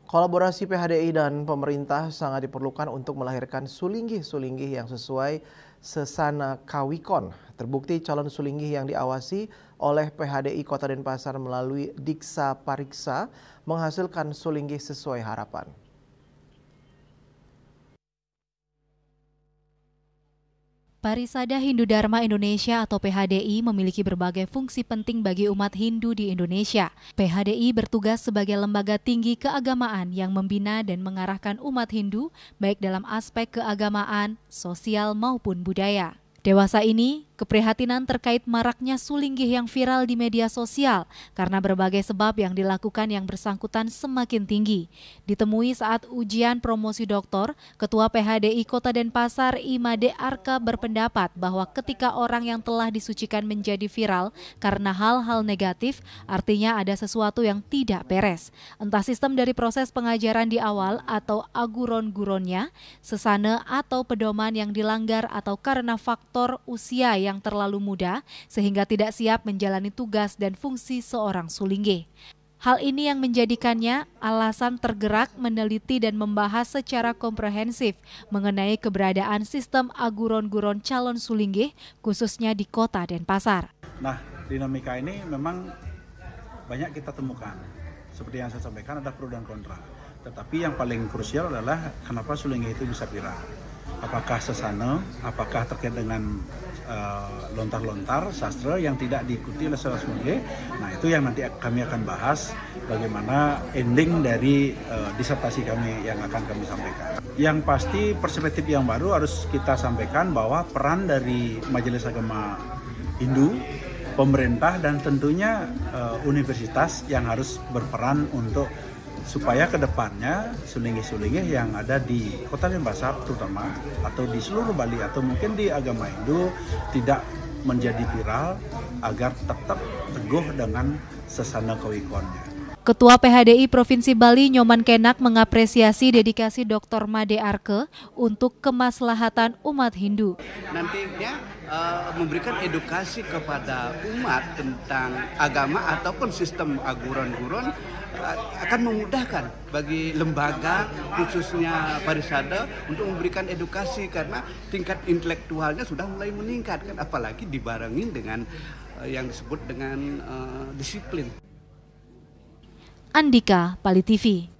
Kolaborasi PHDI dan pemerintah sangat diperlukan untuk melahirkan sulinggih-sulinggih yang sesuai sesana Kawikon. Terbukti calon sulinggih yang diawasi oleh PHDI Kota Denpasar melalui Diksa Pariksa menghasilkan sulinggih sesuai harapan. Parisada Hindu Dharma Indonesia atau PHDI memiliki berbagai fungsi penting bagi umat Hindu di Indonesia. PHDI bertugas sebagai lembaga tinggi keagamaan yang membina dan mengarahkan umat Hindu baik dalam aspek keagamaan, sosial maupun budaya. Dewasa ini, keprihatinan terkait maraknya sulinggih yang viral di media sosial karena berbagai sebab yang dilakukan yang bersangkutan semakin tinggi. Ditemui saat ujian promosi doktor, Ketua PHDI Kota Denpasar Imade Arka berpendapat bahwa ketika orang yang telah disucikan menjadi viral karena hal-hal negatif, artinya ada sesuatu yang tidak beres. Entah sistem dari proses pengajaran di awal atau aguron-guronnya, sesana atau pedoman yang dilanggar atau karena faktor usia yang terlalu muda sehingga tidak siap menjalani tugas dan fungsi seorang sulinggih. Hal ini yang menjadikannya alasan tergerak meneliti dan membahas secara komprehensif mengenai keberadaan sistem aguron-guron calon sulinggih khususnya di Kota Denpasar. Nah, dinamika ini memang banyak kita temukan. Seperti yang saya sampaikan ada pro dan kontra. Tetapi yang paling krusial adalah kenapa sulinggih itu bisa viral. Apakah sesana, apakah terkait dengan lontar-lontar sastra yang tidak diikuti oleh seorang sulinggih. Nah, itu yang nanti kami akan bahas bagaimana ending dari disertasi kami yang akan kami sampaikan. Yang pasti perspektif yang baru harus kita sampaikan bahwa peran dari Majelis Agama Hindu, pemerintah dan tentunya universitas yang harus berperan untuk supaya ke depannya sulinggih-sulinggih yang ada di Kota Denpasar terutama atau di seluruh Bali atau mungkin di agama Hindu tidak menjadi viral agar tetap teguh dengan sesana kawikonnya. Ketua PHDI Provinsi Bali Nyoman Kenak mengapresiasi dedikasi Dr. Made Arke untuk kemaslahatan umat Hindu. Nantinya memberikan edukasi kepada umat tentang agama ataupun sistem aguron-guron akan memudahkan bagi lembaga khususnya Parisada untuk memberikan edukasi karena tingkat intelektualnya sudah mulai meningkat kan, apalagi dibarengin dengan yang disebut dengan disiplin. Andika, Bali TV.